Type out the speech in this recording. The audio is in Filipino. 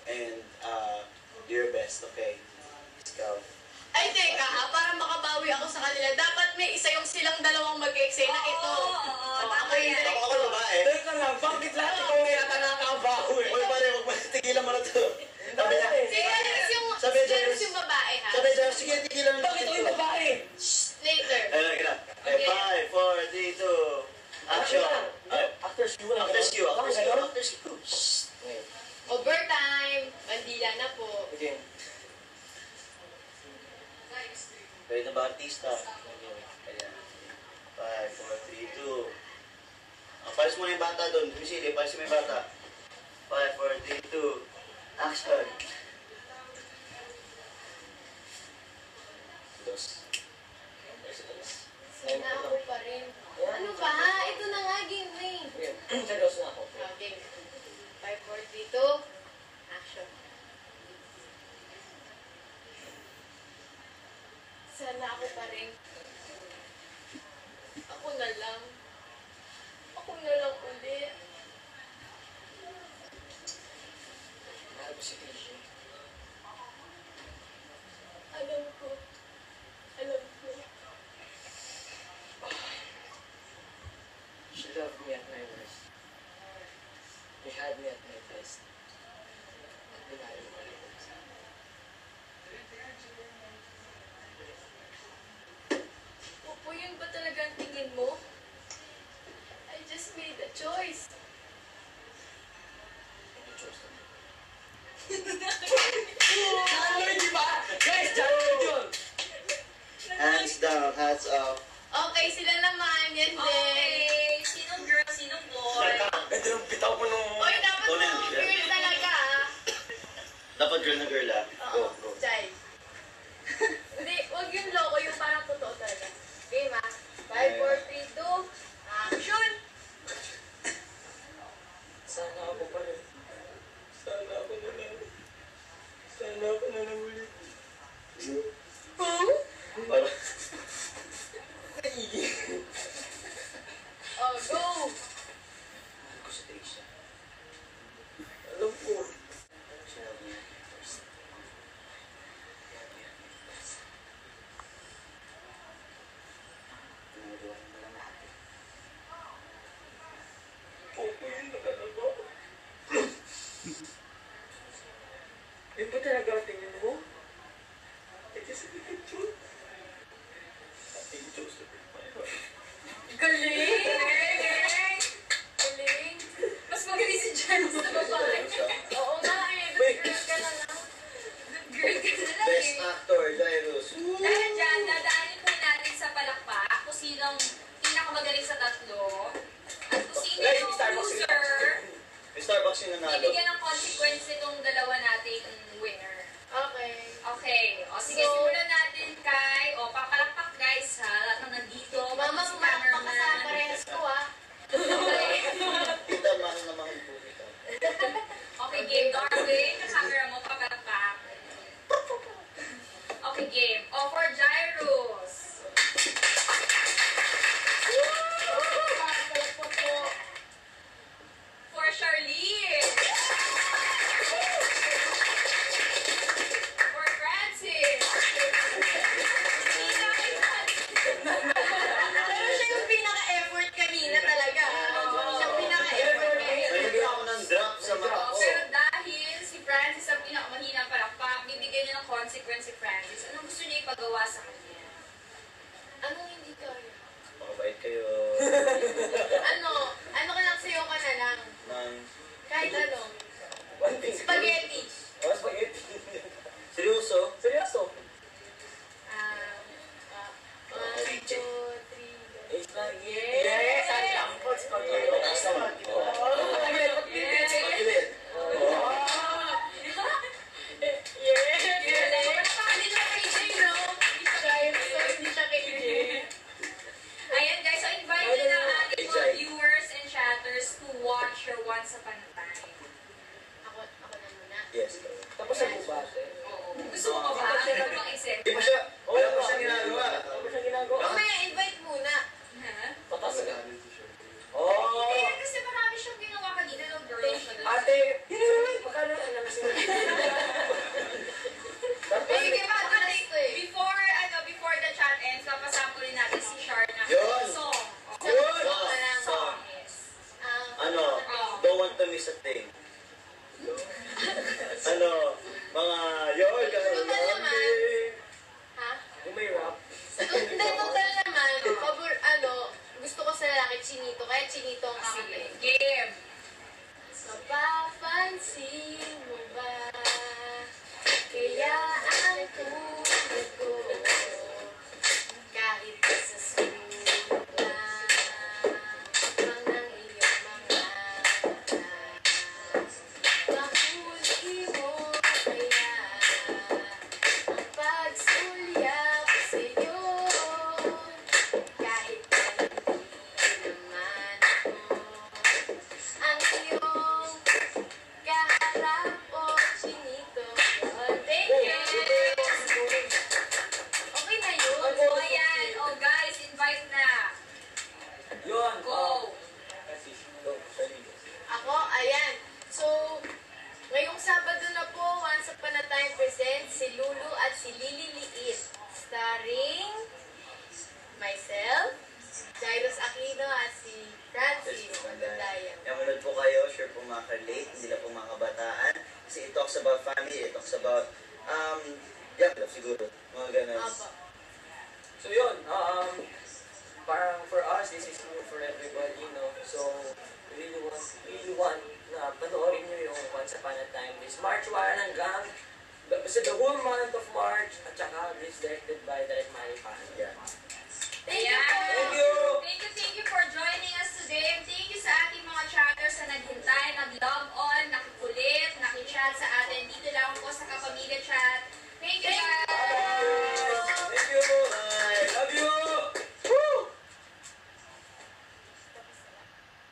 and your best, okay? Ikaw. Ay, teka ha, para makabawi ako sa kanila, dapat may isa yung silang dalawang mag-eksena. Ito. Tama yan. Ako babae. Teka lang, bakit lahat ikaw na yata nakakabawi? Uy, pare, huwag mo tigilan mo na to. Sabi niya, Serious yung babae ha. sabi niya, sige, tigilan mo na Bakit to. ito yung babae? Later. Ayun, na. 5, 4, 3, 2, action. After you. After you. Overtime. Bandila na po. Okay. Pwede na ba artista? Ayan. 5, 4, 3, 2. Palis mo na yung bata doon. Misili, palis mo yung bata. 5, 4, 3, 2. Action. Sana ako pa rin. Ano ba? Ito na nga, game na eh. Seryoso na ako. Okay. 5, 4, 3, 2. Action. Sana ako pa rin. Ako na lang. Ako na lang ulit. Mahal ko si Tisha. Alam ko. Alam ko. She loved me at my worst. She had me at my best. At dinayo ko rin. Opo, yun ba talaga ang tingin mo? I just made a choice. Ano, di ba? Guys, January yun! Hands down, hats up. Okay, sila naman. Yan din. Okay. Sinong girl, sinong boy? Ganda ng bitaw mo nung... Oy, dapat Ikaw na mga yung girl talaga ah. Dapat girl na girl, ah. Go, Oo, go. Chay. Hindi, wag yung loko, yung parang totoo talaga. Game ah. 5, 4, 3, 2. Action! Sana ako pa rin. Sana ako na lang. Sana ako na lang ulit. Para. Oh, go! Mahal ko si Trisha. Alam ko. Sinabi niya first. Ginagawa niya na lang natin. Opo yun na talaga. Yun ba talaga ang tingin mo? Ito sa picture. Angels to be my heart. Galing! Galing! Mas magaling si Janice na babae. Oo nga eh, good girl ka na lang. Good girl ka na lang Best eh. actor, Jairus. Dahil dyan, dadaanin po natin sa palakpak kung sinong pinakamagaling sa tatlo. At kung sino Ay, yung Starbucks yun. loser, May Starbucks yung nanalo. ibigyan ng consequence itong dalawa nating winner. Okay. Okay. O sige, So- simulan natin kay... O, papalakpak guys ha. Lahat ng nandito. Mama, si sumakpa ka sa parehas ko ah. Okay. Kita, mahal na mahal po kita. Okay, game. Darwin, yung camera mo, papalakpak. Okay, game. O, for Jairus. For Charlene. For Francis. Pero siya yung pinaka-effort kanina talaga. Siya yung pinaka-effort kanina. Nalagyan ako ng drop sa mata ko. Pero dahil si Francis ang pinakamanina palakpak, bibigyan niya ng consequence si Francis. Anong gusto niya ipagawa sa kanya? Anong hindi kaya? Makabait kayo. Ano ka lang sayo ka na lang. Ng... Kahit ano. One thing. Spaghetti. Oh, spaghetti. Seryoso? Seryoso? 1, 2, 3, Eh, spaghetti. Yes! Ang lampot, spaghetti. Oh, Yes! Pagkilit. Palakpakan din siya kay Jay, no? Kahit so hindi siya kay Ayan guys, so invite din ang ating mga viewers and chatters to watch your Once Upon a Time. Ako na muna. Yes. Tapos sa bubate. Oo. Gusto mo ba? Ano bang isip? Hindi pa siya. Wala pa siya ginagawa. Ano ba siya ginagawa? Mamaya, invite muna. Ha? Patas na. Eh, Oh! kasi marami siyang ginawa kanina ng girls na Ate! Magkano ang naman siya? si Lily Liit, starring myself, Jairus Aquino at si Francis Magandaya. Kaya manood po kayo, sure po maka-relate, hindi lang po mga kabataan. Kasi it talks about family, it talks about, young love siguro, mga ganun. Opo. So yun, parang for us, this is new for everybody, no? So, we really want na panoorin nyo yung Once Upon a Time. This March 1 hanggang, basta the whole month of March, at saka this directed by Direk Manny Pan. Yeah.